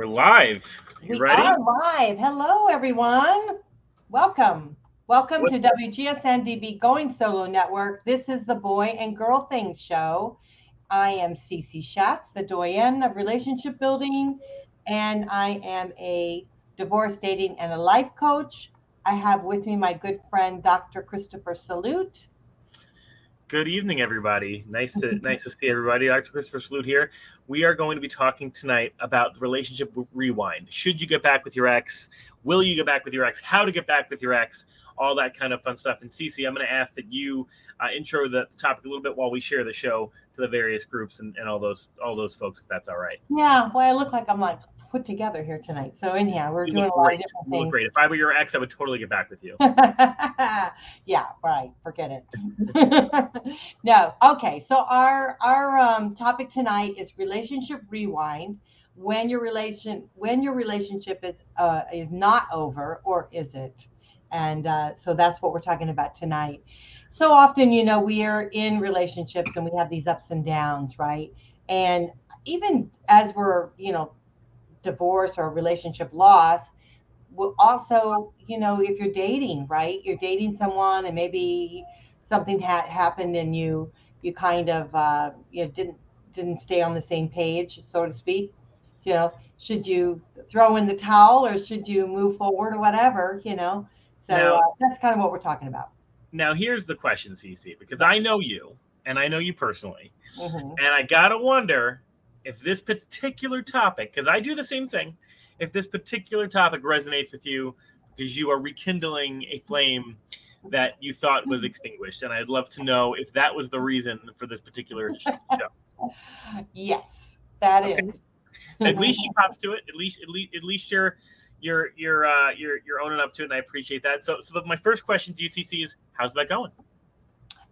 We're live. You We ready? are live. Hello, everyone. Welcome. Welcome to What's WGSN-DB Going Solo Network. This is the Boy and Girl Things show. I am Cece Shatz, the Doyenne of relationship building, and I am a divorce, dating, and a life coach. I have with me my good friend, Dr. Christopher Salute. Good evening, everybody. Nice to see everybody. Dr. Christopher Salute here. We are going to be talking tonight about the relationship rewind. Should you get back with your ex? Will you get back with your ex? How to get back with your ex? All that kind of fun stuff. And Cece, I'm going to ask that you intro the topic a little bit while we share the show to the various groups and all those folks, if that's all right. Yeah, well, I look like I'm like put together here tonight. So anyhow, we're You doing look a lot of great. different You look things. great. If I were your ex, I would totally get back with you. Yeah, right. Forget it. No. Okay. So our topic tonight is relationship rewind. When your relationship is not over, or is it? And so that's what we're talking about tonight. So often, we are in relationships and we have these ups and downs, right? And even as we're, divorce or relationship loss, will also, if you're dating, right? You're dating someone and maybe something had happened and you kind of didn't stay on the same page, so to speak. Should you throw in the towel or should you move forward or whatever. So Now, that's kind of what we're talking about. now here's the question, Cece, because I know you and I know you personally. Hmm. And I gotta wonder if this particular topic, because I do the same thing, if this particular topic resonates with you because you are rekindling a flame that you thought was extinguished. And I'd love to know if that was the reason for this particular show. Yes, that Okay. is. At least she pops to it. At least you're owning up to it, and I appreciate that. So my first question to you, CC, is how's that going?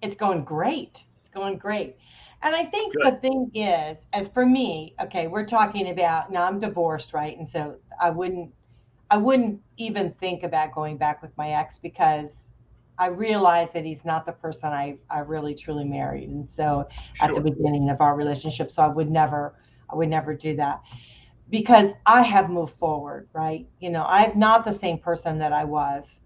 It's going great. It's going great. And I think the Good. thing is, as for me, okay, we're talking about now I'm divorced, right? And so I wouldn't even think about going back with my ex because I realize that he's not the person I really truly married. And so at the Sure. beginning of our relationship, so I would never do that because I have moved forward, right? I'm not the same person that I was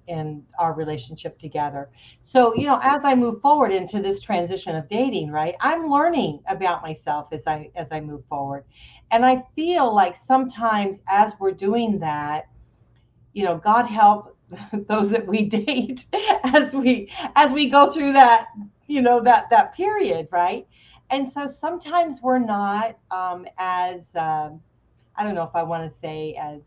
in our relationship together. So, as I move forward into this transition of dating, right? I'm learning about myself as I move forward. And I feel like sometimes as we're doing that, God help those that we date as we go through that, that period, right? And so sometimes we're not as I don't know if I want to say as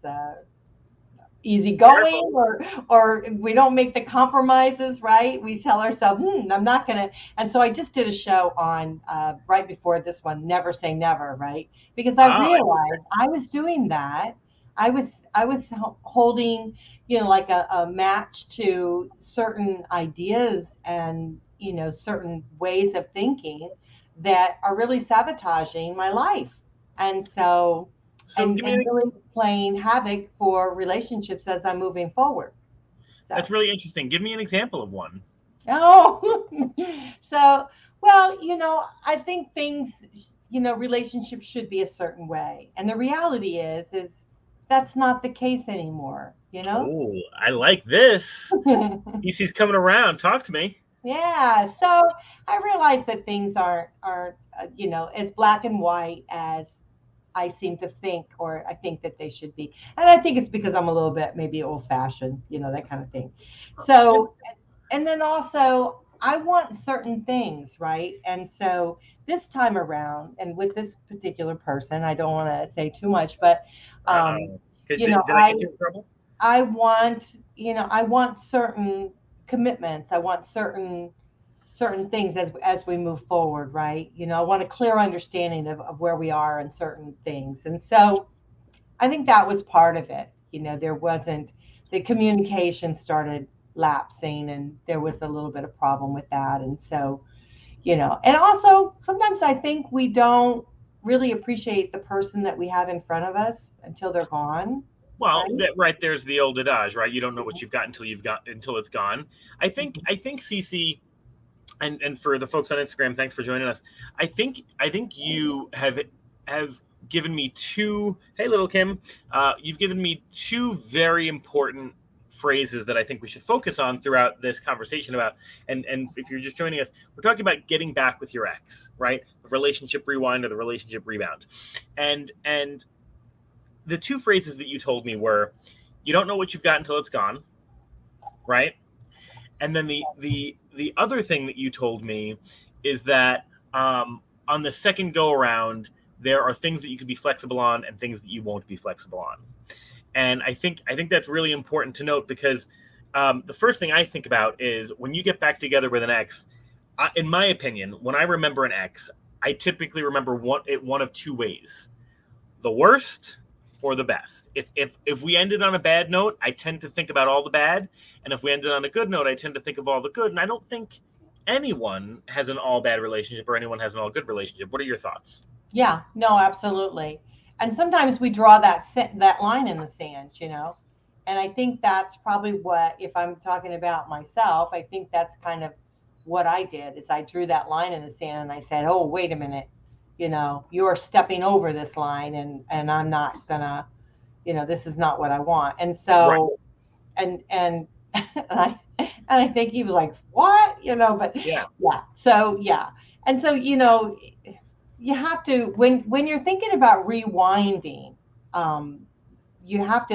easygoing Careful. or we don't make the compromises, right? We tell ourselves, I'm not gonna. And so I just did a show on right before this one, Never Say Never, right? Because I Ah, realized I was doing that. I was holding, like a match to certain ideas and certain ways of thinking that are really sabotaging my life. And so so and give me and an. really playing havoc for relationships as I'm moving forward. That's So, really interesting. Give me an example of one. oh, so well, I think things, relationships should be a certain way, and the reality is that's not the case anymore. Oh, I like this. EC's coming around. Talk to me. Yeah, so I realize that things aren't as black and white as I seem to think, or I think that they should be. And I think it's because I'm a little bit maybe old fashioned, that kind of thing. Yeah. So, and then also, I want certain things, right? And so this time around, and with this particular person, I don't want to say too much, but, Uh um, oh. Did, you know, did I I, get you in trouble? I want certain commitments. I want certain things as we move forward, right? I want a clear understanding of where we are in certain things. And so I think that was part of it. There wasn't the communication started lapsing and there was a little bit of problem with that. And so, and also sometimes I think we don't really appreciate the person that we have in front of us until they're gone, Well, right? that right there's the old adage, right? You don't know what you've got until it's gone. I think CC, and for the folks on Instagram, thanks for joining us. I think you have given me two. Hey, little Kim, you've given me two very important phrases that I think we should focus on throughout this conversation about. And if you're just joining us, we're talking about getting back with your ex, right? The relationship rewind or the relationship rebound. And the two phrases that you told me were, you don't know what you've got until it's gone, right? And then the other thing that you told me is that on the second go around, there are things that you can be flexible on and things that you won't be flexible on. And I think that's really important to note, because the first thing I think about is when you get back together with an ex, in my opinion, when I remember an ex, I typically remember one of two ways: the worst or the best. If we ended on a bad note, I tend to think about all the bad. And if we ended on a good note, I tend to think of all the good. And I don't think anyone has an all bad relationship or anyone has an all good relationship. What are your thoughts? Yeah, no, absolutely. And sometimes we draw that line in the sand, And I think that's probably what, if I'm talking about myself, I think that's kind of what I did, is I drew that line in the sand and I said, oh, wait a minute, you're stepping over this line, and I'm not gonna, this is not what I want. And so, right. and I think he was like, what, but yeah. So, yeah. And so, you have to, when you're thinking about rewinding, you have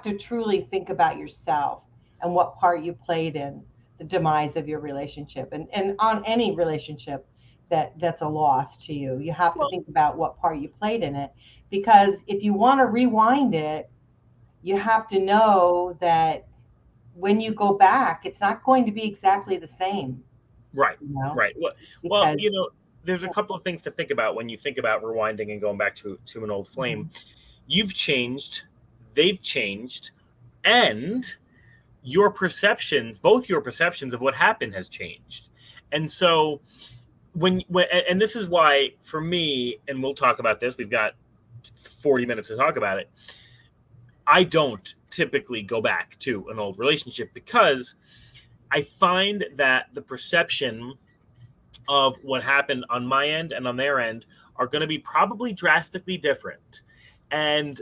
to truly think about yourself and what part you played in the demise of your relationship, and on any relationship that's a loss to you. You have to think about what part you played in it, because if you want to rewind it, you have to know that when you go back, it's not going to be exactly the same. Right. Right. Well, there's a couple of things to think about when you think about rewinding and going back to an old flame. Mm-hmm. You've changed, they've changed, and both your perceptions of what happened has changed. And so and this is why, for me, and we'll talk about this, we've got 40 minutes to talk about it, I don't typically go back to an old relationship, because I find that the perception of what happened on my end and on their end are going to be probably drastically different. And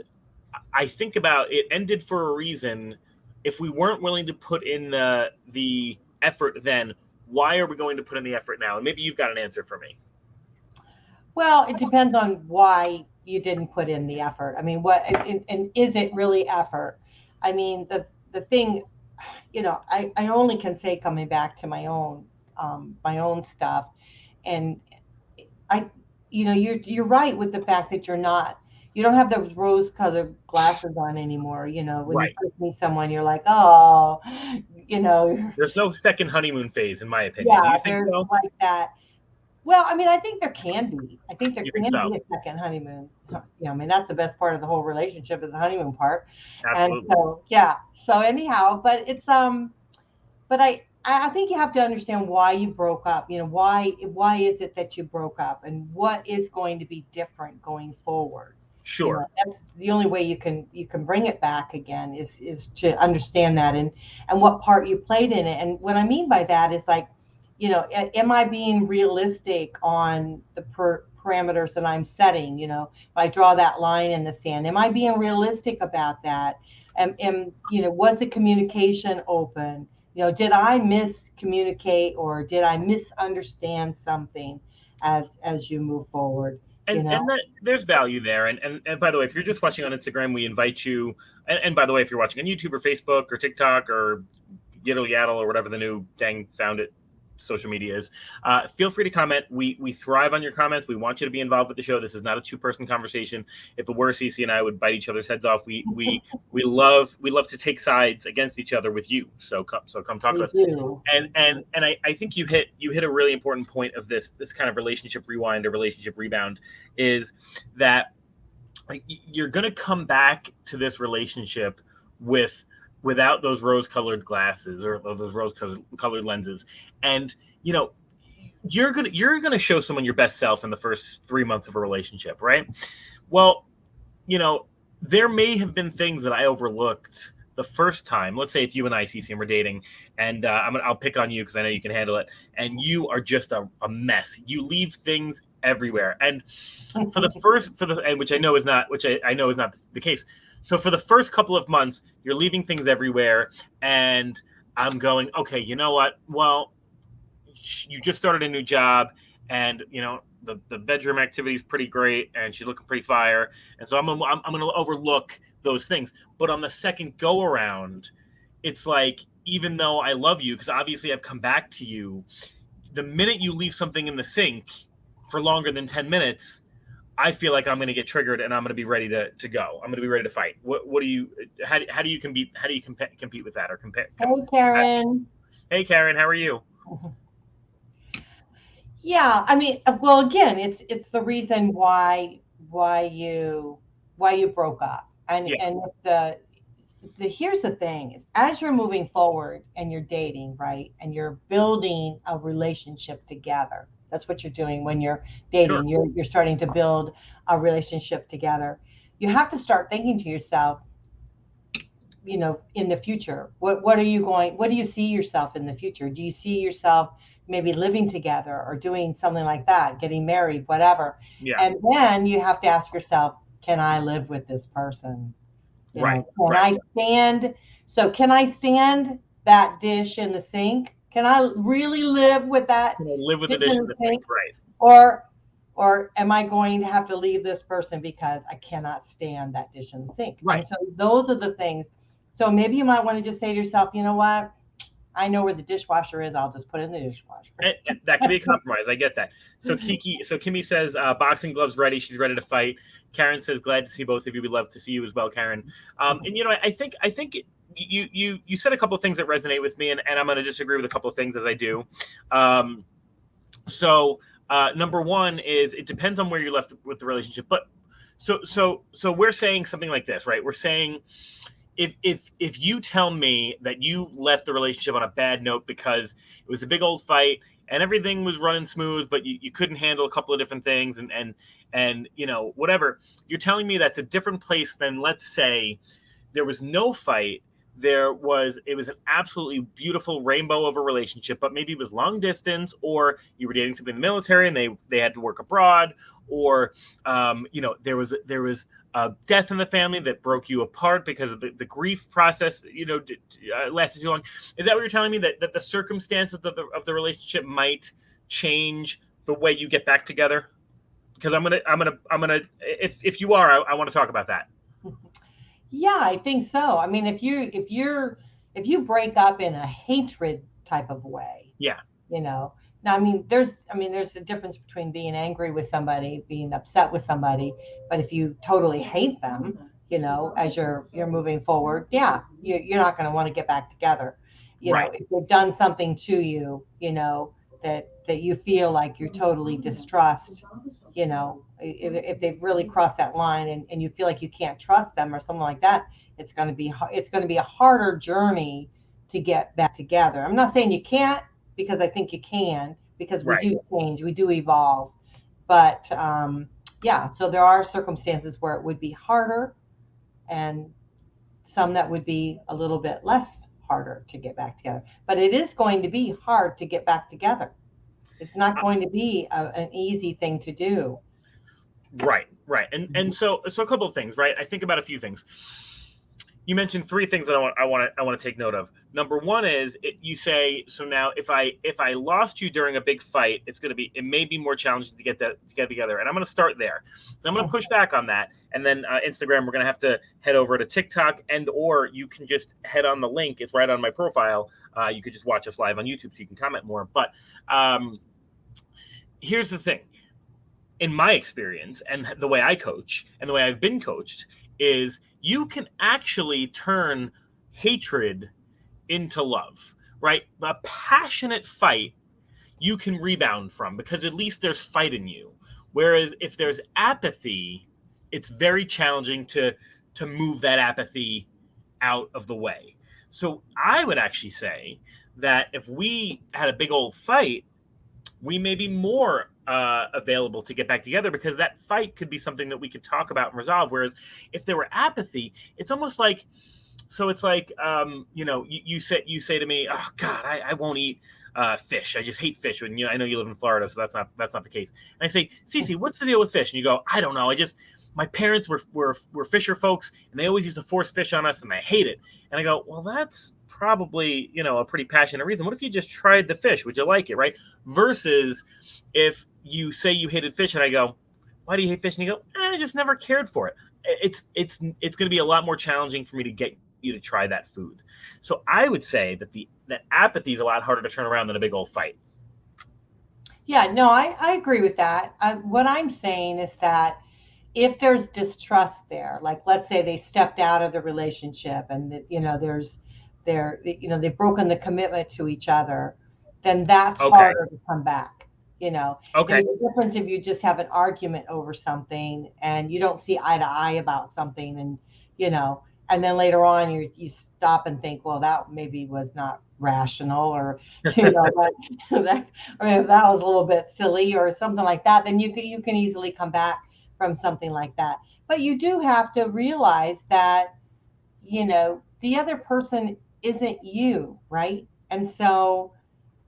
I think about it ended for a reason. If we weren't willing to put in the effort then, why are we going to put in the effort now? And maybe you've got an answer for me. Well, it depends on why you didn't put in the effort. I mean, and is it really effort? I mean, the thing, I only can say, coming back to my own stuff, and you're right with the fact that you don't have those rose-colored glasses on anymore. When right. You first meet someone, you're like, oh, There's no second honeymoon phase, in my opinion. Yeah, do you think there's so? Like that. Well, I mean, I think there can be. I think there can be a second honeymoon. I mean, that's the best part of the whole relationship, is the honeymoon part. Absolutely. And so, yeah. So anyhow, but it's but I think you have to understand why you broke up. Why is it that you broke up, and what is going to be different going forward? Sure. That's the only way you can bring it back again, is to understand that and what part you played in it. And what I mean by that is, like, am I being realistic on the parameters that I'm setting? If I draw that line in the sand, am I being realistic about that? And was the communication open? Did I miscommunicate, or did I misunderstand something as you move forward? And there's value there. And by the way, if you're just watching on Instagram, we invite you. And by the way, if you're watching on YouTube or Facebook or TikTok or Yiddle Yaddle or whatever the new dang found it social media is, feel free to comment. We thrive on your comments. We want you to be involved with the show. This is not a two-person conversation. If it were, Cece and I would bite each other's heads off. We love to take sides against each other with you. So come talk to us. And I think you hit a really important point of this kind of relationship rewind or relationship rebound, is that you're going to come back to this relationship without those rose-colored glasses or those rose-colored lenses. And, you're gonna show someone your best self in the first 3 months of a relationship, right? Well, there may have been things that I overlooked the first time, let's say it's you and I, Cece, and we're dating, and I'll pick on you because I know you can handle it, and you are just a mess. You leave things everywhere, and which I know is not the case. So for the first couple of months, you're leaving things everywhere, and I'm going, okay, you know what? Well, you just started a new job, and the bedroom activity is pretty great, and she's looking pretty fire, and so I'm gonna overlook those things. But on the second go around, it's like, even though I love you, because obviously I've come back to you, the minute you leave something in the sink for longer than 10 minutes, I feel like I'm going to get triggered and I'm going to be ready to go. I'm going to be ready to fight. How do you compete with that, or compare? Hey, Karen. Hey, Karen, how are you? Yeah, I mean, well, again, it's the reason why you broke up, and Yeah. and if the here's the thing is, as you're moving forward and you're dating, right, and you're building a relationship together. That's what you're doing when you're dating. Sure. You're starting to build a relationship together. You have to start thinking to yourself, in the future, what do you see yourself in the future? Do you see yourself maybe living together or doing something like that, getting married, whatever? Yeah. And then you have to ask yourself, can I live with this person? Right. Can I stand that dish in the sink? Can I really live with that Can I live with dish the dish in in the the sink? sink? Right. Or am I going to have to leave this person because I cannot stand that dish in the sink? Right. And so those are the things. So maybe you might want to just say to yourself, you know what? I know where the dishwasher is. I'll just put it in the dishwasher. And that could be a compromise. I get that. So Kimmy says, boxing gloves ready. She's ready to fight. Karen says, glad to see both of you. We'd love to see you as well, Karen. And I think you said a couple of things that resonate with me, and I'm going to disagree with a couple of things, as I do. Number one is, it depends on where you're left with the relationship. But so we're saying something like this, right? We're saying, if you tell me that you left the relationship on a bad note because it was a big old fight and everything was running smooth, but you couldn't handle a couple of different things and whatever, you're telling me that's a different place than, let's say, there was no fight. It was an absolutely beautiful rainbow of a relationship, but maybe it was long distance, or you were dating somebody in the military and they had to work abroad, or there was death in the family that broke you apart because of the grief process, lasted too long. Is that what you're telling me, that the circumstances of the relationship might change the way you get back together? Because I'm gonna if you are, I want to talk about that. Yeah, I think so. I mean, if you break up in a hatred type of way, yeah. Now, I mean, there's a difference between being angry with somebody, being upset with somebody, but if you totally hate them, as you're moving forward, yeah, you're not going to want to get back together. Right. If they've done something to you, that you feel like you're totally distrust, if they've really crossed that line, and you feel like you can't trust them or something like that, it's going to be a harder journey to get back together. I'm not saying you can't, because I think you can, because we do change, we do evolve. But so there are circumstances where it would be harder, and some that would be a little bit less harder to get back together. But it is going to be hard to get back together. It's not going to be an easy thing to do. Right. And so a couple of things, right? I think about a few things. You mentioned three things that I want to take note of. Number one is, you say, so now if I lost you during a big fight, it may be more challenging to get together. And I'm going to start there. So I'm going to push back on that. And then Instagram, we're going to have to head over to TikTok, or you can just head on the link. It's right on my profile. You could just watch us live on YouTube so you can comment more. But here's the thing. In my experience, and the way I coach and the way I've been coached, is you can actually turn hatred into love, right? A passionate fight you can rebound from, because at least there's fight in you. Whereas if there's apathy, it's very challenging to move that apathy out of the way. So I would actually say that if we had a big old fight, we may be more available to get back together, because that fight could be something that we could talk about and resolve. Whereas if there were apathy, it's almost like so it's like, you say to me, oh God, I won't eat fish. I just hate fish. And I know you live in Florida, so that's not the case. And I say, Cece, what's the deal with fish? And you go, I don't know. My parents were fisher folks, and they always used to force fish on us, and I hate it. And I go, well, that's probably a pretty passionate reason. What if you just tried the fish? Would you like it, right? Versus if you say you hated fish, and I go, why do you hate fish? And you go, I just never cared for it. It's going to be a lot more challenging for me to get you to try that food. So I would say that apathy is a lot harder to turn around than a big old fight. Yeah, no, I agree with that. What I'm saying is that if there's distrust there, like let's say they stepped out of the relationship and they've broken the commitment to each other, then that's Okay. harder to come back. Okay. There's a difference if you just have an argument over something and you don't see eye to eye about something, and then later on you stop and think, well, that maybe was not rational, or or if that was a little bit silly or something like that, then you can easily come back from something like that. But you do have to realize that the other person isn't you, right? And so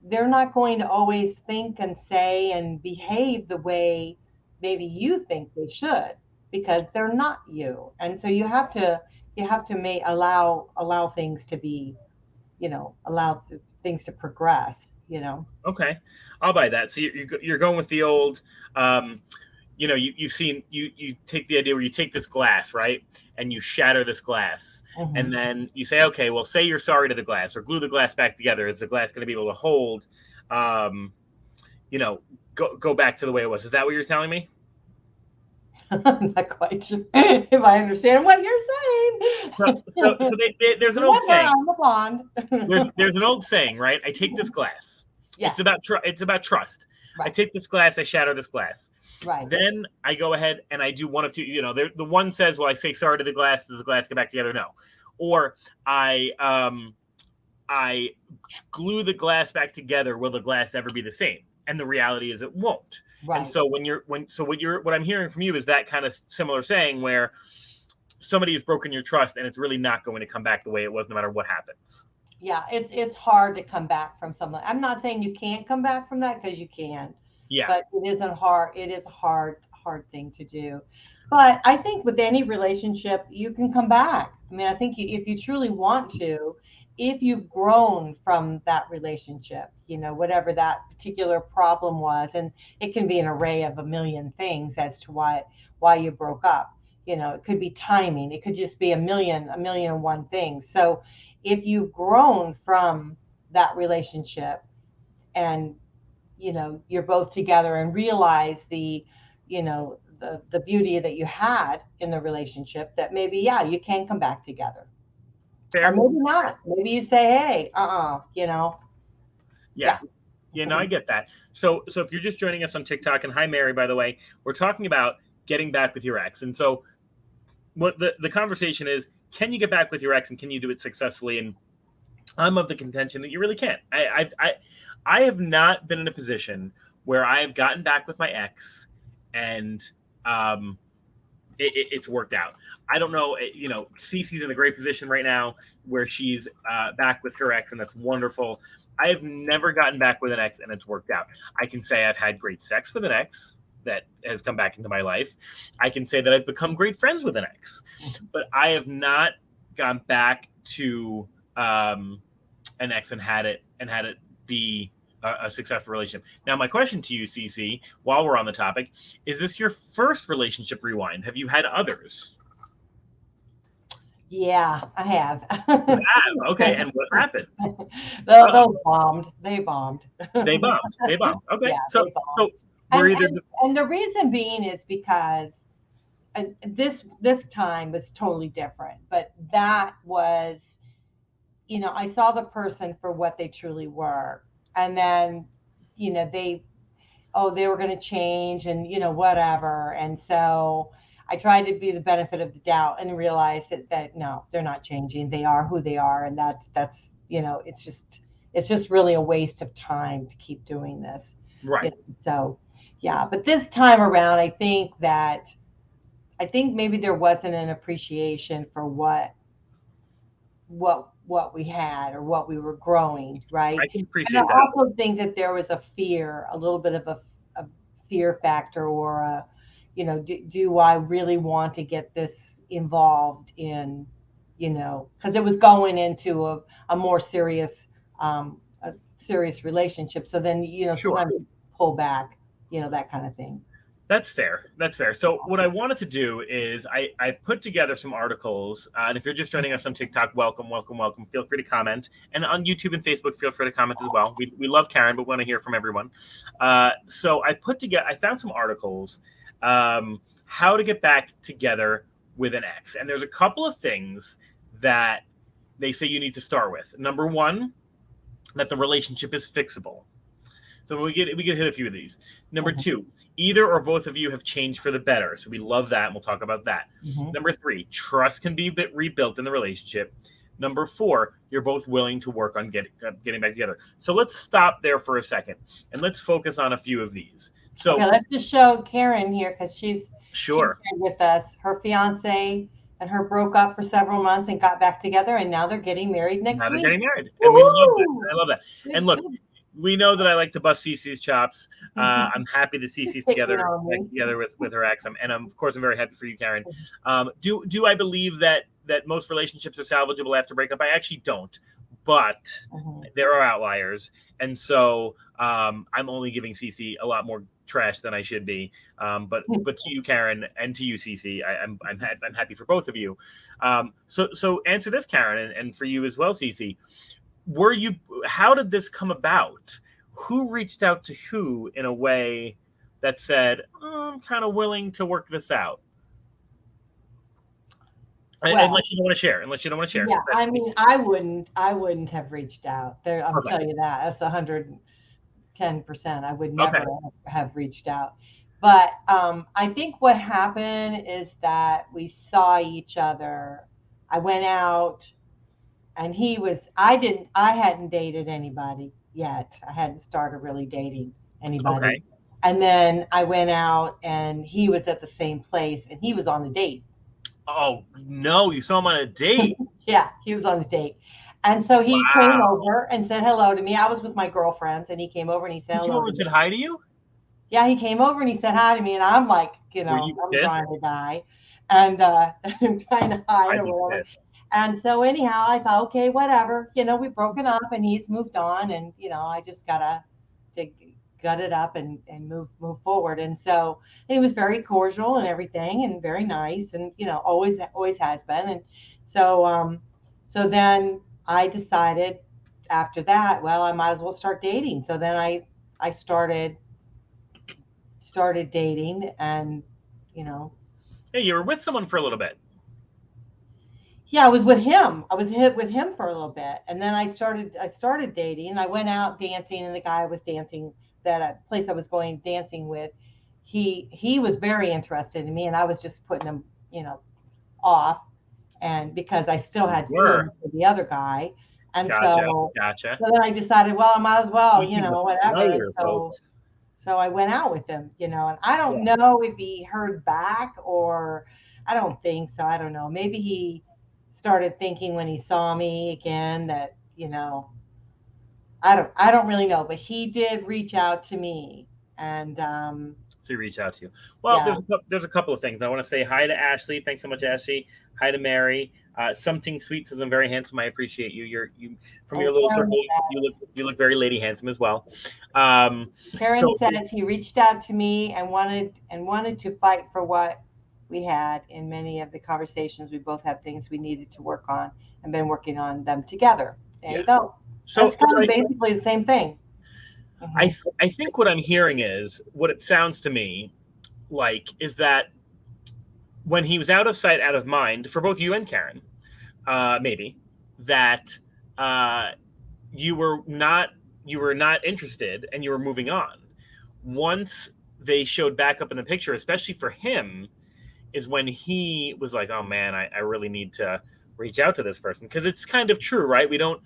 they're not going to always think and say and behave the way maybe you think they should, because they're not you. And so you have to allow things to be, allow things to progress. Okay, I'll buy that. So you're going with the old, you've seen, you take the idea where you take this glass, right, and you shatter this glass, Mhm. and then you say, okay, well, say you're sorry to the glass, or glue the glass back together. Is the glass going to be able to hold, go back to the way it was? Is that what you're telling me? I'm not quite sure if I understand what you're saying. There's an old saying. On the pond. There's an old saying, right? I take this glass. Yeah. It's about trust. Right. I take this glass, I shatter this glass. Right. Then I go ahead and I do one of two. The one says, "Well, I say sorry to the glass. Does the glass get back together?" No. Or I glue the glass back together. Will the glass ever be the same? And the reality is, it won't. Right. And so what I'm hearing from you is that kind of similar saying where somebody has broken your trust, and it's really not going to come back the way it was, no matter what happens. Yeah, it's hard to come back from something. I'm not saying you can't come back from that, because you can. Yeah. But it is a hard thing to do. But I think with any relationship, you can come back. I mean, I think if you truly want to, if you've grown from that relationship, whatever that particular problem was, and it can be an array of a million things as to why you broke up. It could be timing. It could just be a million and one things. So if you've grown from that relationship, and you're both together, and realize the beauty that you had in the relationship, that maybe, yeah, you can come back together. Fair. Or maybe not. Maybe you say, hey, Yeah. No, I get that. So if you're just joining us on TikTok, and hi, Mary, by the way, we're talking about getting back with your ex. And so what the conversation is, can you get back with your ex, and can you do it successfully? And I'm of the contention that you really can't. I have not been in a position where I have gotten back with my ex and it's worked out. I don't know. Cece's in a great position right now where she's back with her ex, and that's wonderful. I have never gotten back with an ex and it's worked out. I can say I've had great sex with an ex that has come back into my life. I can say that I've become great friends with an ex, but I have not gone back to an ex and had it be a successful relationship. Now, my question to you, Cece, while we're on the topic, is this your first relationship rewind? Have you had others? Yeah, I have. You have? Okay, and what happened? Those bombed. They bombed. They bombed. Okay, Yeah, so they bombed. we're either. And the reason being is because this time was totally different. But that was, I saw the person for what they truly were. And then, they were going to change, and, whatever. And so I tried to be the benefit of the doubt and realized that no, they're not changing. They are who they are. And that's, it's just really a waste of time to keep doing this. Right. So, yeah. But this time around, I think maybe there wasn't an appreciation for what what we had or what we were growing, right? I can And I appreciate that. also think that there was a fear, a little bit of a fear factor, or a, do I really want to get this involved in, because it was going into a more serious, a serious relationship. So then, Sure. sometimes you pull back, that kind of thing. That's fair. That's fair. So what I wanted to do is I put together some articles, and if you're just joining us on TikTok, welcome, welcome, welcome. Feel free to comment, and on YouTube and Facebook, feel free to comment as well. We love Karen, but we want to hear from everyone. So I found some articles, how to get back together with an ex, and there's a couple of things that they say you need to start with. Number one, that the relationship is fixable. So we get hit a few of these. Number two, either or both of you have changed for the better. So we love that, and we'll talk about that. Number three, trust can be rebuilt in the relationship. Number four, you're both willing to work on getting back together. So let's stop there for a second, and let's focus on a few of these. So okay, let's just show Karen here, because she's sure shared with us. Her fiance and her broke up for several months and got back together, and now they're getting married next now they're week. getting married, and we love that. Woo! I love that. And look, we know that I like to bust Cece's chops. I'm happy to see Cece's together with her ex, and of course I'm very happy for you, Karen. Do I believe that most relationships are salvageable after breakup? I actually don't, but there are outliers, and so I'm only giving Cece a lot more trash than I should be. But to you, Karen, and to you, Cece, I'm happy for both of you. So answer this, Karen, and for you as well, Cece. How did this come about? Who reached out to who in a way that said, I'm kind of willing to work this out? Unless you don't want to share. Yeah, I mean, I wouldn't have reached out. I'm telling you that. That's 110%. I would never have reached out. But I think what happened is that we saw each other. I went out, and I hadn't dated anybody yet. I hadn't started really dating anybody. Okay. And then I went out, and he was at the same place, and he was on the date. Oh, no, you saw him on a date? Yeah, he was on the date. And so he came over and said hello to me. I was with my girlfriends, and he came over and he said hello. He came over and said hi to you? Yeah, he came over and he said hi to me, and I'm like, I'm trying to die, and I'm trying to hide or whatever. And so anyhow, I thought, okay, whatever. We've broken up, and he's moved on, and I just gotta gut it up and move forward. And so he was very cordial and everything, and very nice, and always has been. And so then I decided after that, well, I might as well start dating. So then I started dating, and Hey, you were with someone for a little bit. Yeah, I was with him. I was with him for a little bit, and then I started dating, and I went out dancing, and the guy I was dancing, that place I was going dancing with, he was very interested in me, and I was just putting him, off, and because I still had feelings for the other guy, and so then I decided, well, I might as well, whatever. So I went out with him, and I don't know if he heard back, or I don't think so. I don't know. Maybe he started thinking when he saw me again that, I don't really know, but he did reach out to me, and so he reached out to you. Well, there's a couple of things. I want to say hi to Ashley. Thanks so much, Ashley. Hi to Mary. Something Sweet says I'm very handsome. I appreciate you. You from your little circle. You look very lady handsome as well. Karen says he reached out to me and wanted to fight for what we had. In many of the conversations, we both had things we needed to work on, and been working on them together. There you go. So it's kind of basically the same thing. I think what I'm hearing is, what it sounds to me like, is that when he was out of sight, out of mind, for both you and Karen, maybe, that you were not interested, and you were moving on. Once they showed back up in the picture, especially for him, is when he was like, oh man, I really need to reach out to this person. Because it's kind of true, right? We don't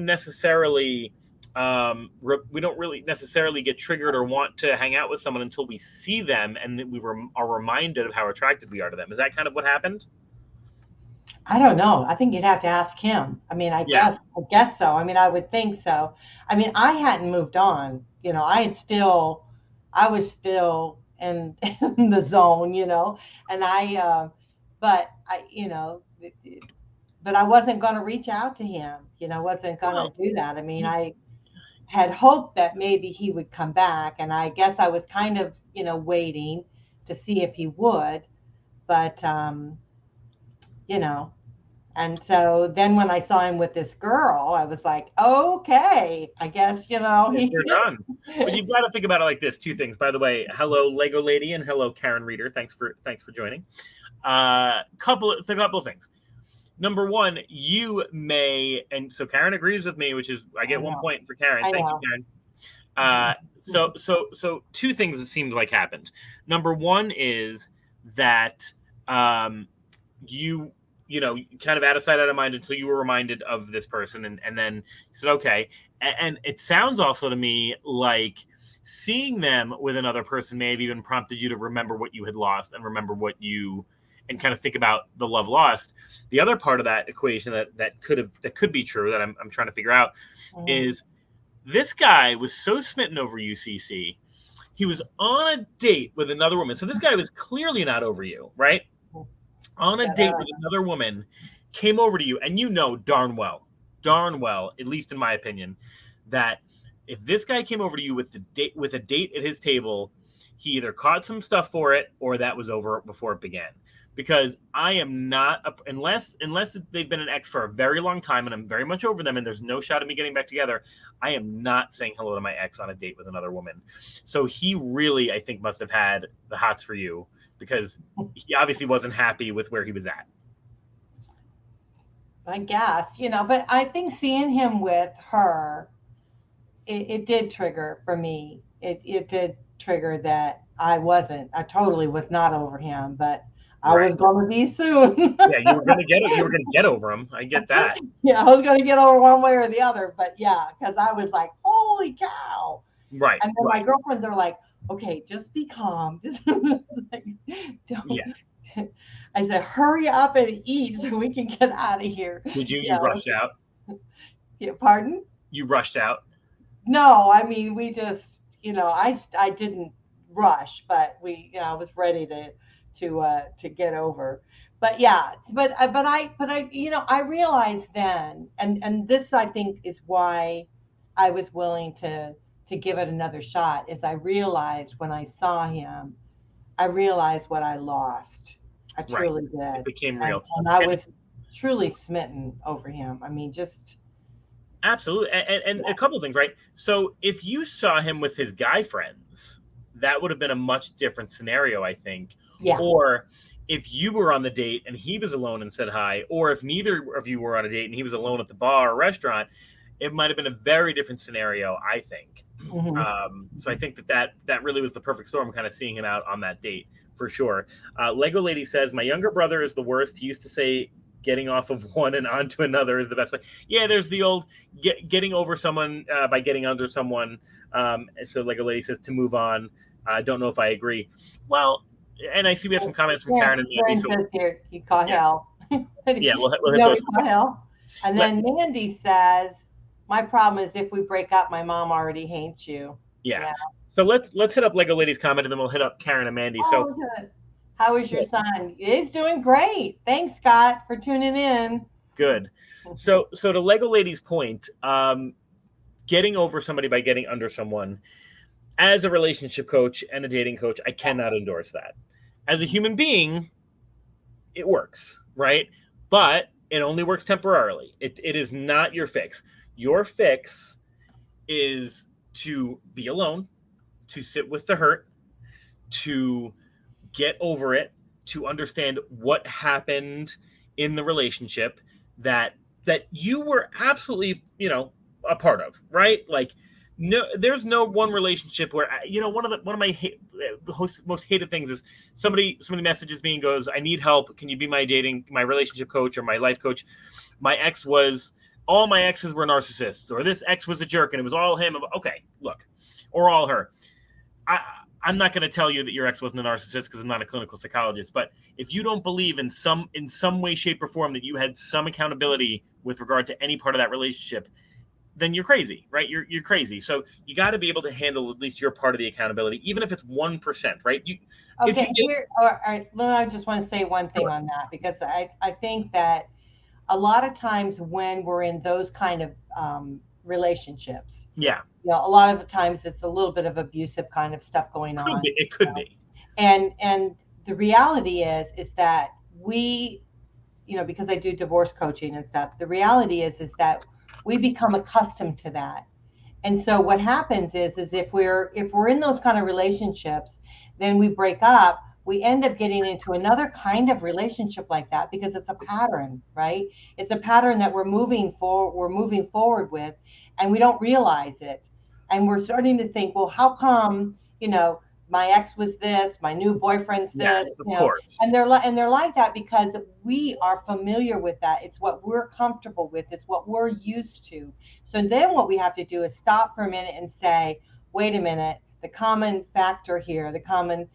necessarily really necessarily get triggered or want to hang out with someone until we see them, and we are reminded of how attracted we are to them. Is that kind of what happened? I don't know. I think you'd have to ask him. I mean, Yeah. I guess so. I mean, I would think so. I mean, I hadn't moved on. I was still in, in the zone, and but but I wasn't going to reach out to him. Wasn't going to Well, do that. I mean, you, I had hoped that maybe he would come back, and I guess I was kind of, waiting to see if he would, but you know. And so then when I saw him with this girl, I was like, okay, I guess, you're done. But you've got to think about it like this. Two things, by the way. Hello, Lego Lady, and hello, Karen Reader. Thanks for joining. A couple of things. Number one, you may, and so Karen agrees with me, which is I get 1 point for Karen. Thank you, Karen. So two things that seemed like happened. Number one is that you kind of out of sight, out of mind until you were reminded of this person, and then you said okay. And it sounds also to me like seeing them with another person may have even prompted you to remember what you had lost and remember and kind of think about the love lost. The other part of that equation that could be true that I'm trying to figure out is this guy was so smitten over you, Cece. He was on a date with another woman. So this guy was clearly not over you, right? On a date with another woman, came over to you, and darn well, at least in my opinion, that if this guy came over to you with a date at his table, he either caught some stuff for it or that was over before it began. Because I am not, unless they've been an ex for a very long time and I'm very much over them and there's no shot of me getting back together, I am not saying hello to my ex on a date with another woman. So he really, I think, must have had the hots for you because he obviously wasn't happy with where he was at. I guess, but I think seeing him with her, it did trigger for me. It did trigger that I totally was not over him, but I was going to be soon. Yeah, you were going to get over him. I get that. Yeah, I was going to get over one way or the other, but yeah, because I was like, holy cow. Right. And then my girlfriends are like, okay, just be calm. Just like, don't. Yeah. I said, hurry up and eat so we can get out of here. Did you rush out? Yeah, pardon? You rushed out? No, I mean, we just, I didn't rush, but I was ready to get over. But yeah, but I I realized then, and this I think is why I was willing to give it another shot, is I realized when I saw him, I realized what I lost. I truly did. It became real. And I was truly smitten over him. I mean, just. Absolutely. And a couple of things, right? So if you saw him with his guy friends, that would have been a much different scenario, I think. Yeah. Or if you were on the date and he was alone and said hi, or if neither of you were on a date and he was alone at the bar or restaurant, it might have been a very different scenario, I think. Mm-hmm. So I think that really was the perfect storm, kind of seeing him out on that date for sure. Lego Lady says, my younger brother is the worst. He used to say getting off of one and onto another is the best way. Yeah, there's the old getting over someone by getting under someone. So Lego Lady says to move on. I don't know if I agree. Well, and I see we have some comments from Karen and Mandy. So, here, he caught hell. Yeah, we'll hit those. He caught hell. And then Mandy says, my problem is if we break up, my mom already hates you. Yeah. So let's hit up Lego Lady's comment and then we'll hit up Karen and Mandy. So good. How is your son? He's doing great. Thanks, Scott, for tuning in. Good. So to Lego Lady's point, getting over somebody by getting under someone, as a relationship coach and a dating coach, I cannot endorse that. As a human being, it works, right? But it only works temporarily. It is not your fix. Your fix is to be alone, to sit with the hurt, to get over it, to understand what happened in the relationship that you were absolutely, a part of, right? Like, no, there's no one relationship where, one of my most hated things is somebody messages me and goes, I need help. Can you be my relationship coach or my life coach? All my exes were narcissists, or this ex was a jerk and it was all him. Okay, look, or all her. I'm not going to tell you that your ex wasn't a narcissist because I'm not a clinical psychologist, but if you don't believe in some way, shape, or form that you had some accountability with regard to any part of that relationship, then you're crazy, right? You're crazy. So you got to be able to handle at least your part of the accountability, even if it's 1%, right? Okay, all right, I just want to say one thing on that, because I think that a lot of times when we're in those kind of relationships, yeah, a lot of the times it's a little bit of abusive kind of stuff going on. It could be. And the reality is that we, because I do divorce coaching and stuff, the reality is that we become accustomed to that. And so what happens is if we're in those kind of relationships, then we break up, we end up getting into another kind of relationship like that, because it's a pattern, right? It's a pattern that we're moving forward with, and we don't realize it. And we're starting to think, well, how come, my ex was this, my new boyfriend's this, yes, of course. and they're like that because we are familiar with that. It's what we're comfortable with. It's what we're used to. So then what we have to do is stop for a minute and say, wait a minute, the common factor here, the common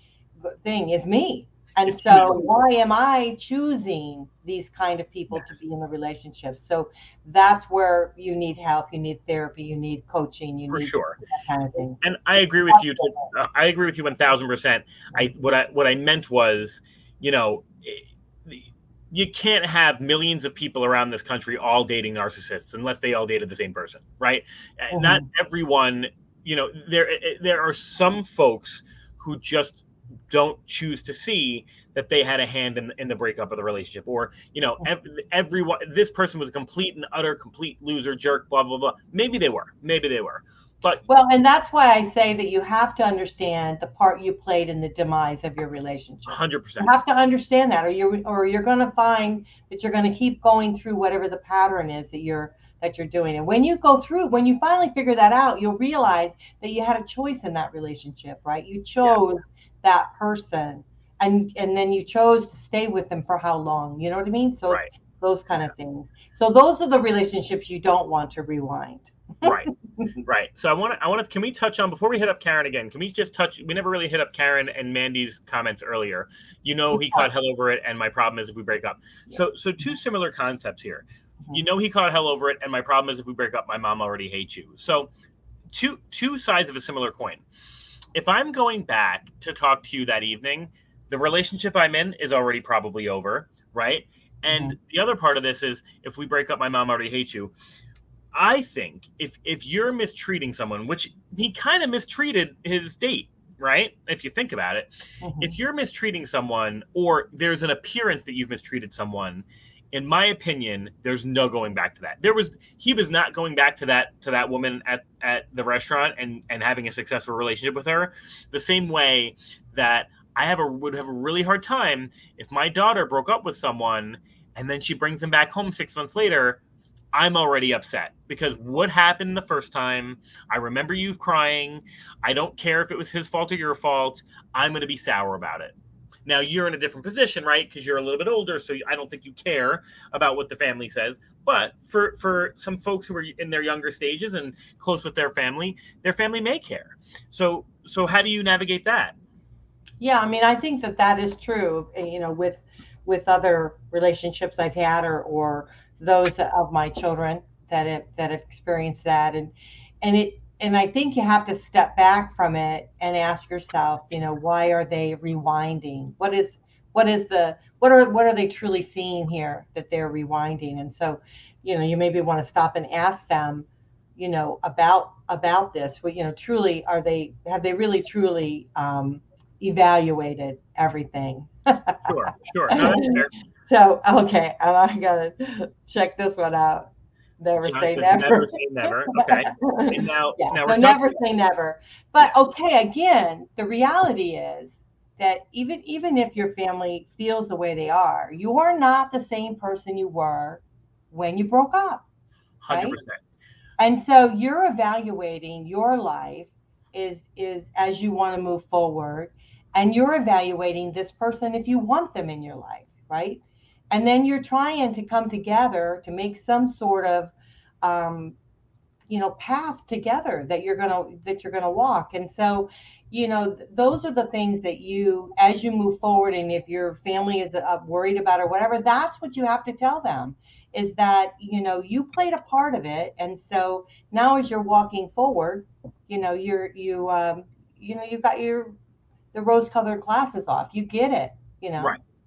thing is me. And so why am I choosing these kind of people to be in a relationship? So that's where you need help, you need therapy, you need coaching, you need sure. that kind of thing. And I agree with you. I agree with you 1,000%. What I meant was, you can't have millions of people around this country all dating narcissists unless they all dated the same person, right? Mm-hmm. Not everyone, there are some folks who just don't choose to see that they had a hand in the breakup of the relationship, or everyone, this person was a complete loser, jerk, blah blah blah. Maybe they were, but and that's why I say that you have to understand the part you played in the demise of your relationship. 100%. You have to understand that, or you're going to find that you're going to keep going through whatever the pattern is that you're doing. And when you finally figure that out, you'll realize that you had a choice in that relationship, right? You chose that person, and then you chose to stay with them for how long, you know what I mean? So those kind of things. So those are the relationships you don't want to rewind. Right. So I want to, can we touch on, before we hit up Karen again, can we just touch, we never really hit up Karen and Mandy's comments earlier. He caught hell over it, and my problem is if we break up. So two similar concepts here. Mm-hmm. He caught hell over it, and my problem is if we break up, my mom already hates you. So two sides of a similar coin. If I'm going back to talk to you that evening, the relationship I'm in is already probably over, right? And the other part of this is, if we break up, my mom already hates you. I think if you're mistreating someone, which he kind of mistreated his date, right? If you think about it, if you're mistreating someone, or there's an appearance that you've mistreated someone, in my opinion, there's no going back to that. He was not going back to that woman at the restaurant and having a successful relationship with her, the same way that I would have a really hard time if my daughter broke up with someone and then she brings him back home 6 months later. I'm already upset, because what happened the first time, I remember you crying. I don't care if it was his fault or your fault. I'm going to be sour about it. Now, you're in a different position, right? Because you're a little bit older, so I don't think you care about what the family says. But for some folks who are in their younger stages and close with their family may care. So how do you navigate that? Yeah, I mean, I think that is true, with other relationships I've had, or those of my children that have experienced that. And I think you have to step back from it and ask yourself, why are they rewinding? What are they truly seeing here that they're rewinding? And so, you maybe want to stop and ask them, about this. Well, truly, have they really truly evaluated everything? Sure. No, that's fair. So, okay, I gotta check this one out. Never say never. Never say never. Okay. And now we're never say never. But okay, again, the reality is that even if your family feels the way they are, you are not the same person you were when you broke up. 100%. And so you're evaluating your life is as you want to move forward, and you're evaluating this person if you want them in your life, right? And then you're trying to come together to make some sort of path together that you're gonna walk. And so, those are the things that as you move forward, and if your family is worried about or whatever, that's what you have to tell them, is that you played a part of it. And so now as you're walking forward, you've got the rose-colored glasses off. You get it,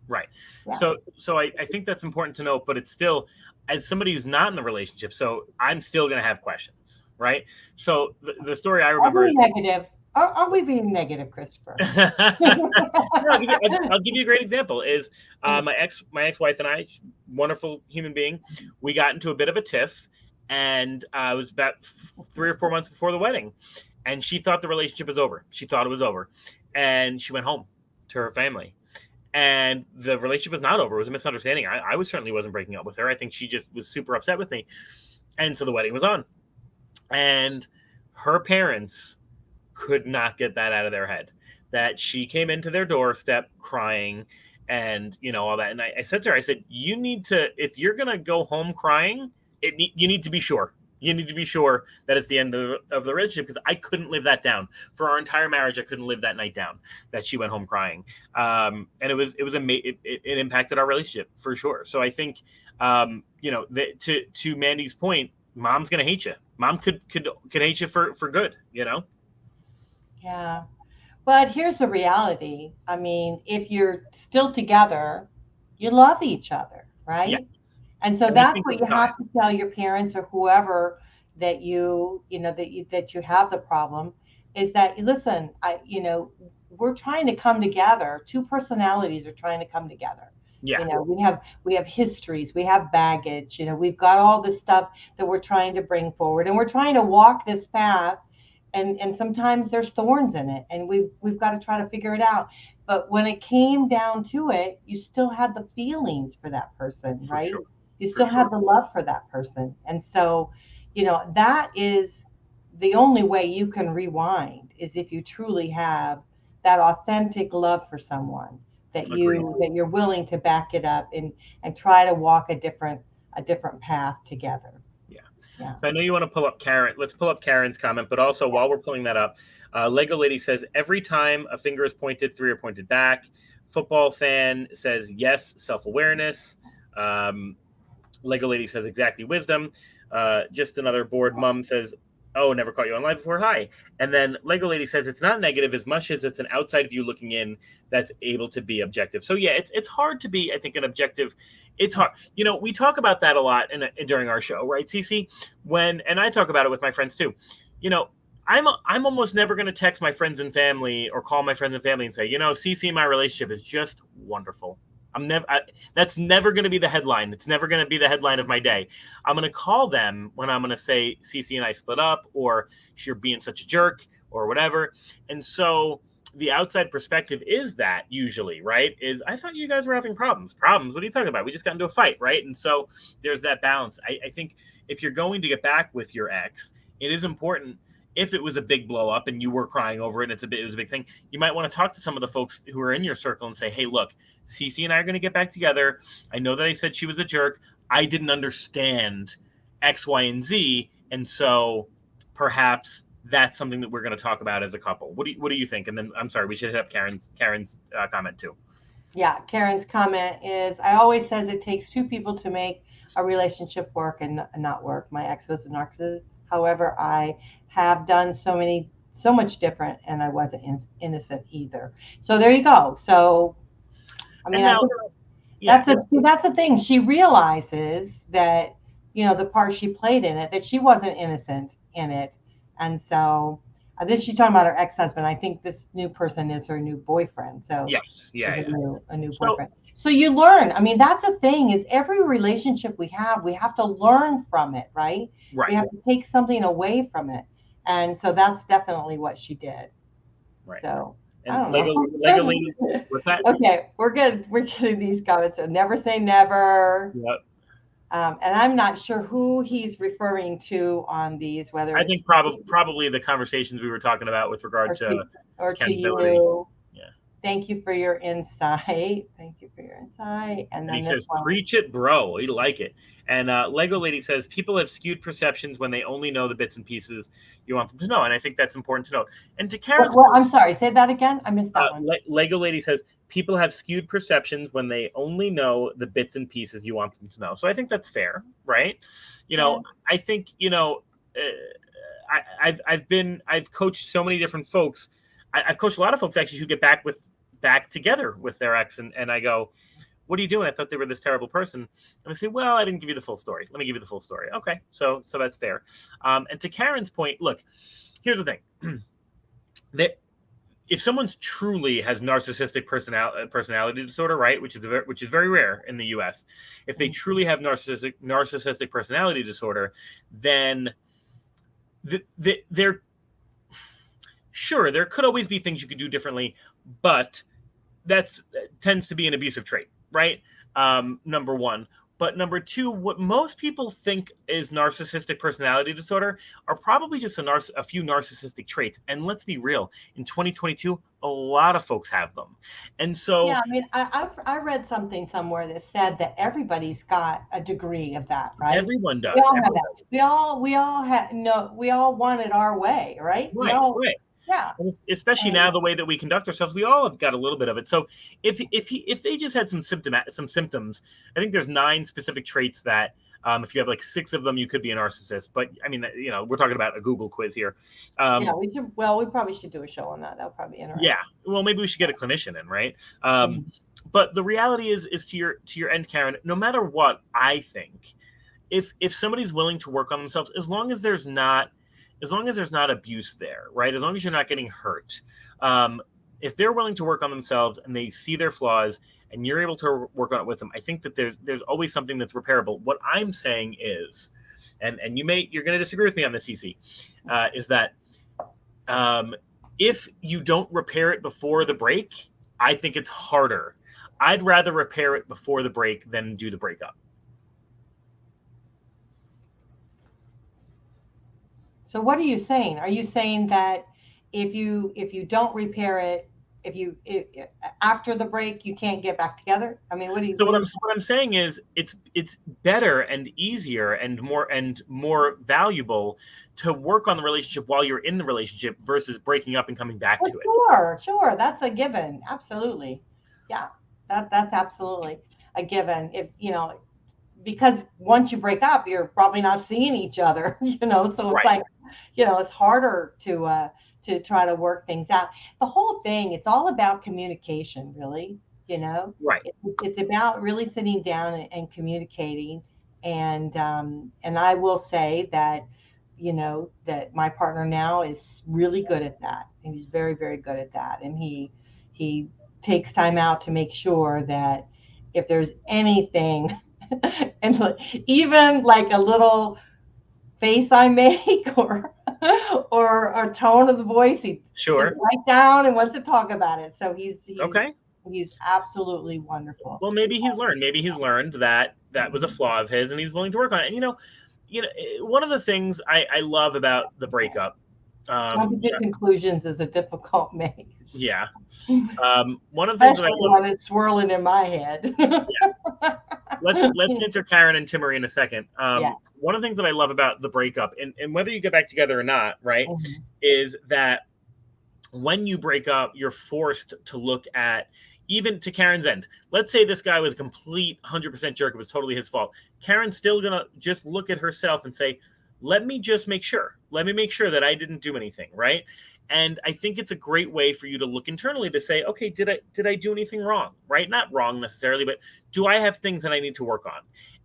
Right. Yeah. So I think that's important to note, but it's still, as somebody who's not in the relationship, so I'm still going to have questions, right? So the story I remember. Are we negative? Are we being negative, Christopher? I'll give you a great example. Is my ex-wife and I, wonderful human being, we got into a bit of a tiff, and it was about 3 or 4 months before the wedding, and she thought the relationship was over. She thought it was over, and she went home to her family. And the relationship was not over. It was a misunderstanding. I certainly wasn't breaking up with her. I think she just was super upset with me. And so the wedding was on. And her parents could not get that out of their head, that she came into their doorstep crying and, all that. And I said to her, I said, you need to, if you're going to go home crying, you need to be sure. You need to be sure that it's the end of the relationship, because I couldn't live that down. For our entire marriage, I couldn't live that night down, that she went home crying. And it impacted our relationship for sure. So I think, to Mandy's point, mom's going to hate you. Mom could hate you for good, Yeah. But here's the reality. I mean, if you're still together, you love each other, right? Yes. And so that's what you have to tell your parents or whoever that that you have the problem, is that, listen, we're trying to come together. Two personalities are trying to come together. Yeah. We have histories, we have baggage, we've got all this stuff that we're trying to bring forward, and we're trying to walk this path. And sometimes there's thorns in it, and we've got to try to figure it out. But when it came down to it, you still had the feelings for that person, right? Sure. You still have the love for that person. And so, that is the only way you can rewind, is if you truly have that authentic love for someone, that you're willing to back it up and try to walk a different path together. Yeah. So I know you want to pull up Karen. Let's pull up Karen's comment, but also while we're pulling that up, Lego Lady says, every time a finger is pointed, 3 are pointed back. Football fan says, yes, self-awareness. Lego Lady says, exactly, wisdom. Just another bored mom says, oh, never caught you on live before. Hi. And then Lego Lady says, it's not negative as much as it's an outside view looking in that's able to be objective. So yeah, it's hard to be, I think, an objective. It's hard. We talk about that a lot during our show, right, Cece? And I talk about it with my friends too. I'm almost never going to text my friends and family or call my friends and family and say, Cece and my relationship is just wonderful. That's never going to be the headline. It's never going to be the headline of my day. I'm going to call them when I'm going to say Cece and I split up, or you're being such a jerk, or whatever. And so the outside perspective is that usually, right, is I thought you guys were having problems. What are you talking about? We just got into a fight, right? And so there's that balance. I think if you're going to get back with your ex, it is important. If it was a big blow up and you were crying over it, it was a big thing, you might want to talk to some of the folks who are in your circle and say, hey, look, Cece and I are going to get back together. I know that I said she was a jerk. I didn't understand X, Y, and Z. And so perhaps that's something that we're going to talk about as a couple. What do you think? And then, I'm sorry, we should hit up Karen's comment too. Yeah, Karen's comment is, I always says it takes two people to make a relationship work and not work. My ex was a narcissist. However, I have done so much different, and I wasn't innocent either. So there you go. So, I mean, that's the thing. She realizes that, the part she played in it, that she wasn't innocent in it. And so she's talking about her ex-husband. I think this new person is her new boyfriend. So yes, a new boyfriend. So you learn. I mean, that's the thing, is every relationship we have to learn from it, right? Right. We have to take something away from it. And so that's definitely what she did. Right. So and Lego Lady, what's that? Okay, we're good. We're getting these comments. So never say never. Yep. And I'm not sure who he's referring to on these, whether I think probably the conversations we were talking about with regard to you. Yeah. Thank you for your insight. website, and And he then this says, one. "Preach it, bro." We like it. And Lego Lady says, "People have skewed perceptions when they only know the bits and pieces you want them to know." And I think that's important to note. And to Karen's Well, I'm sorry. Say that again. I missed that one. Lego Lady says, "People have skewed perceptions when they only know the bits and pieces you want them to know." So I think that's fair, right? I think I've coached so many different folks. I've coached a lot of folks actually who get back together with their ex, and I go, "What are you doing? I thought they were this terrible person." And I say, "Well, I didn't give you the full story. Let me give you the full story." Okay, so that's fair. And to Karen's point, look, here's the thing: that if someone's truly has narcissistic personality disorder, right, which is very rare in the U.S., if they truly have narcissistic personality disorder, then they're sure there could always be things you could do differently, but that tends to be an abusive trait, right? Number one. But number two, what most people think is narcissistic personality disorder are probably just a few narcissistic traits. And let's be real, in 2022, a lot of folks have them. And so, yeah, I mean, I read something somewhere that said that everybody's got a degree of that, right? Everyone does. We all have that. We all want it our way, right? Right. Yeah. And especially now, the way that we conduct ourselves, we all have got a little bit of it. So if they just had some symptoms, I think there's 9 specific traits that if you have like 6 of them, you could be a narcissist. But I mean, we're talking about a Google quiz here. Yeah, we should. Well, we probably should do a show on that. That would probably be interesting. Yeah. Well, maybe we should get a clinician in, right? But the reality is to your end, Karen. No matter what, I think if somebody's willing to work on themselves, as long as there's not abuse there, right? As long as you're not getting hurt, if they're willing to work on themselves and they see their flaws and you're able to work on it with them, I think that there's always something that's repairable. What I'm saying is, and you're going to disagree with me on this, Cece, is that if you don't repair it before the break, I think it's harder. I'd rather repair it before the break than do the breakup. So what are you saying? Are you saying that if you don't repair it, if after the break you can't get back together? I mean, what I'm saying is it's better and easier and more valuable to work on the relationship while you're in the relationship versus breaking up and coming back to it. Sure, that's a given. Absolutely, yeah, that's absolutely a given. If because once you break up, you're probably not seeing each other, so it's like, it's harder to try to work things out. The whole thing, it's all about communication, really, Right. It's about really sitting down and communicating. And I will say that, that my partner now is really good at that. And he's very, very good at that. And he takes time out to make sure that if there's anything, and even like a little face I make or a tone of the voice, he right down and wants to talk about it. So he's okay. He's absolutely wonderful. Well, maybe he's learned that was a flaw of his, and he's willing to work on it. And one of the things I love about the breakup. Jumping to conclusions is a difficult maze. Yeah. One of the things that I love, when it's swirling in my head. Yeah. Let's answer Karen and Timmery in a second. One of the things that I love about the breakup, and whether you get back together or not, right, is that when you break up, you're forced to look at, even to Karen's end. Let's say this guy was a complete 100% jerk. It was totally his fault. Karen's still going to just look at herself and say, let me just make sure. Let me make sure that I didn't do anything, right? And I think it's a great way for you to look internally to say, okay, did I do anything wrong, right? Not wrong necessarily, but do I have things that I need to work on?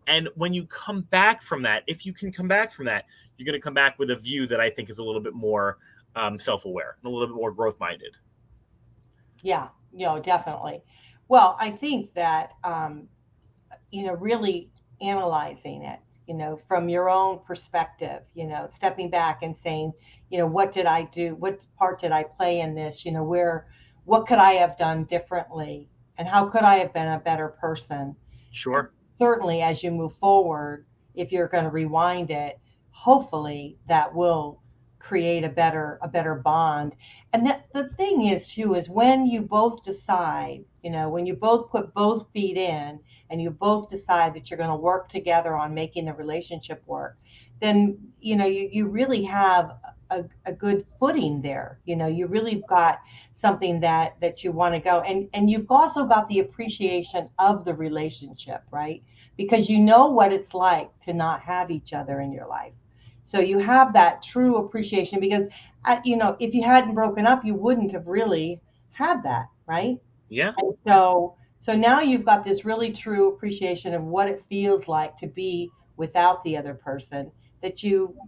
And when you come back from that, if you can come back from that, you're going to come back with a view that I think is a little bit more self-aware and a little bit more growth-minded. Yeah, definitely. Well, I think that, really analyzing it, from your own perspective, stepping back and saying, what did I do? What part did I play in this? What could I have done differently? And how could I have been a better person? Sure. And certainly, as you move forward, if you're going to rewind it, hopefully that will create a better bond. And that the thing is too is when you both decide, when you both put both feet in and you both decide that you're going to work together on making the relationship work, then you really have a good footing there. You really got something that you want to go, and you've also got the appreciation of the relationship, right? Because you know what it's like to not have each other in your life. So you have that true appreciation because, if you hadn't broken up, you wouldn't have really had that, right? Yeah. And so now you've got this really true appreciation of what it feels like to be without the other person, that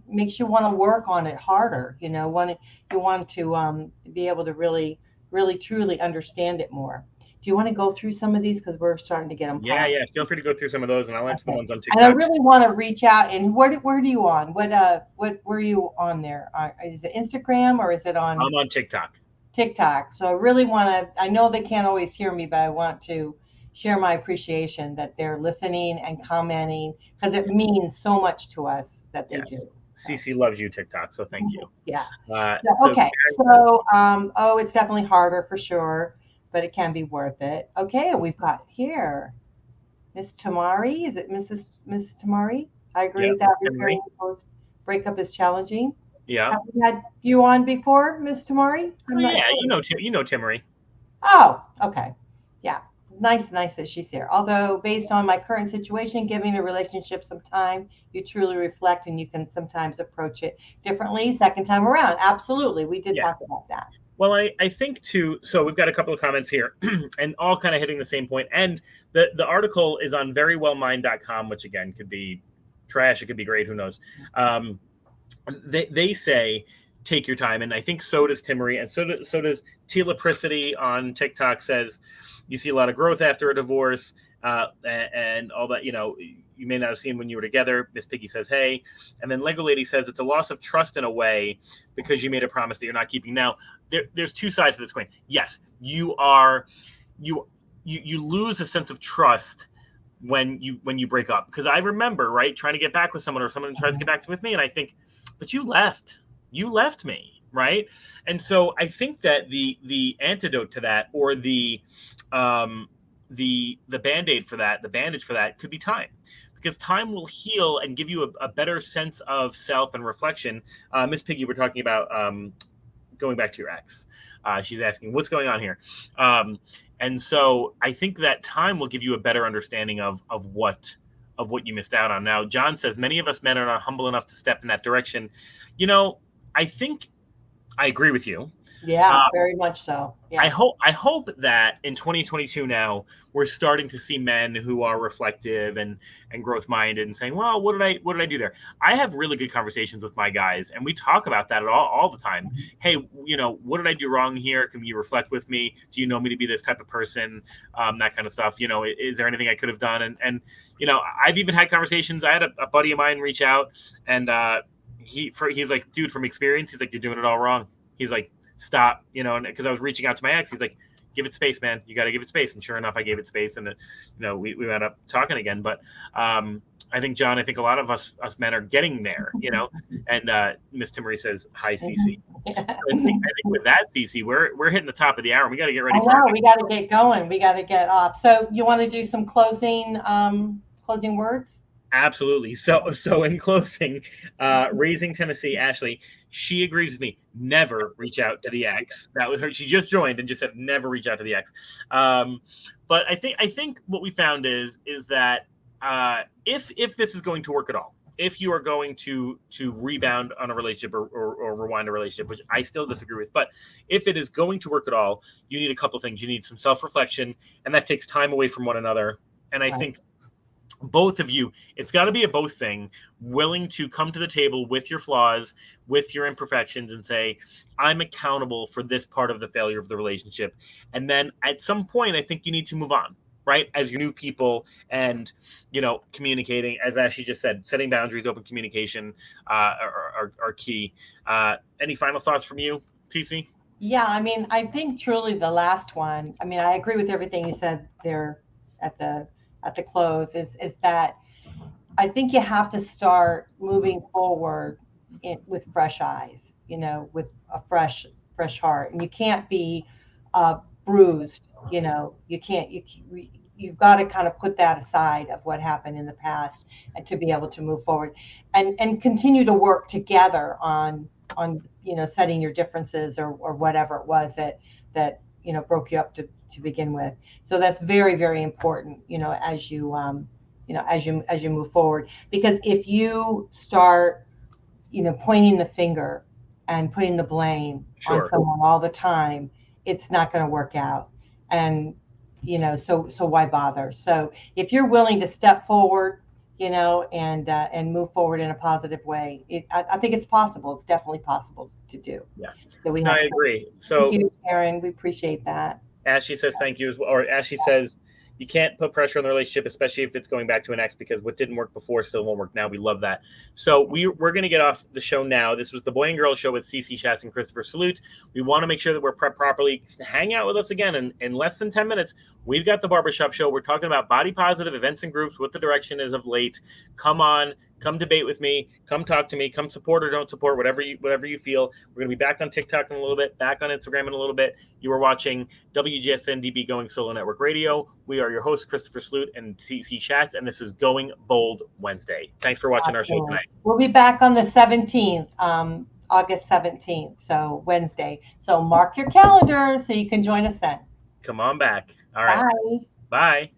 makes you want to work on it harder. You want to be able to really, really, truly understand it more. Do you want to go through some of these because we're starting to get them Yeah, piled? yeah. Feel free to go through some of those, and I'll answer the ones on And I TikTok. really want to reach out. And where do you on? What were you on there? Is it Instagram or is it on? I'm on TikTok. TikTok. So I really want to. I know they can't always hear me, but I want to share my appreciation that they're listening and commenting because it means so much to us that they do. Cece loves you, TikTok. So thank you. Yeah. So Okay. So it's definitely harder for sure, but it can be worth it. Okay, we've got here Miss Tamari. Is it Mrs. Tamari? I agree Yeah, with that. Tamari. Repairing post breakup is challenging. Yeah. Have we had you on before, Miss Tamari? I'm not Yeah, sure. you know Timmery. Oh, okay. Yeah. Nice that she's here. Although, based on my current situation, giving a relationship some time, you truly reflect and you can sometimes approach it differently second time around. Absolutely. We did talk about that. Well, I think too. So we've got a couple of comments here, and all kind of hitting the same point. And the article is on verywellmind.com, which again could be trash, it could be great, who knows. They say take your time, and I think so does Timmery, and so does Telepricity on TikTok. Says you see a lot of growth after a divorce, and all that. You may not have seen when you were together. Miss Piggy says, hey. And then Lego Lady says it's a loss of trust in a way because you made a promise that you're not keeping. Now, there's two sides to this coin. Yes, you lose a sense of trust when you break up. Because I remember, right, trying to get back with someone, or someone tries to get back with me, and I think, but you left me, right? And so I think that the antidote to that, or the band-aid for that, the bandage for that, could be time. Because time will heal and give you a better sense of self and reflection. Miss Piggy, we're talking about going back to your ex. She's asking, what's going on here? And so I think that time will give you a better understanding of what you missed out on. Now, John says, many of us men are not humble enough to step in that direction. I think I agree with you. Yeah, very much so. Yeah. I hope that in 2022 now we're starting to see men who are reflective and growth minded and saying, well, what did I do there? I have really good conversations with my guys, and we talk about that all the time. Hey, what did I do wrong here? Can you reflect with me? Do you know me to be this type of person? That kind of stuff. Is there anything I could have done? And I've even had conversations. I had a buddy of mine reach out, and he's like, dude, from experience, he's like, you're doing it all wrong. He's like, stop, and because I was reaching out to my ex, he's like, give it space, man. You got to give it space. And sure enough, I gave it space, and we wound up talking again. But I think, John, a lot of us men are getting there, And Miss Timmery says, hi, Cece. I think with that, Cece, we're hitting the top of the hour. We got to get ready. We got to get going. We got to get off. So you want to do some closing words? Absolutely. So in closing, Raising Tennessee, Ashley, she agrees with me. Never reach out to the ex. That was her. She just joined and just said never reach out to the ex. But I think what we found is that if this is going to work at all, if you are going to rebound on a relationship or rewind a relationship, which I still disagree with, but if it is going to work at all, you need a couple things. You need some self-reflection, and that takes time away from one another. And I think both of you, it's got to be a both thing, willing to come to the table with your flaws, with your imperfections, and say, I'm accountable for this part of the failure of the relationship. And then at some point, I think you need to move on, right? As your new people, and, communicating, as Ashley just said, setting boundaries, open communication are key. Any final thoughts from you, Cece? Yeah, I think truly the last one, I agree with everything you said there at the close, is that I think you have to start moving forward with fresh eyes. with a fresh heart, and you can't be bruised. You've got to kind of put that aside of what happened in the past, and to be able to move forward and continue to work together on setting your differences or whatever it was that broke you up to begin with. So that's very, very important, as you as you move forward, because if you start pointing the finger and putting the blame on someone all the time, it's not going to work out. And so why bother? So if you're willing to step forward, and move forward in a positive way, I think it's possible. It's definitely possible to do. Yeah. So I agree. So thank you, Karen. We appreciate that. Ashley says thank you as well, or Ashley says you can't put pressure on the relationship, especially if it's going back to an ex, because what didn't work before still won't work now. We love that. So we're going to get off the show now. This was the Boy and Girl Show with Cece, Shatz, and Christopher Salute. We want to make sure that we're prepped properly. Hang out with us again in less than 10 minutes. We've got the Barbershop Show. We're talking about body positive events and groups, what the direction is of late. Come on. Come debate with me. Come talk to me. Come support or don't support, whatever you feel. We're going to be back on TikTok in a little bit, back on Instagram in a little bit. You are watching WGSN-DB Going Solo Network Radio. We are your hosts, Christopher Salute and Cece Shatz, and this is Going Bold Wednesday. Thanks for watching our show tonight. We'll be back on the 17th, August 17th, so Wednesday. So mark your calendar so you can join us then. Come on back. All right. Bye. Bye.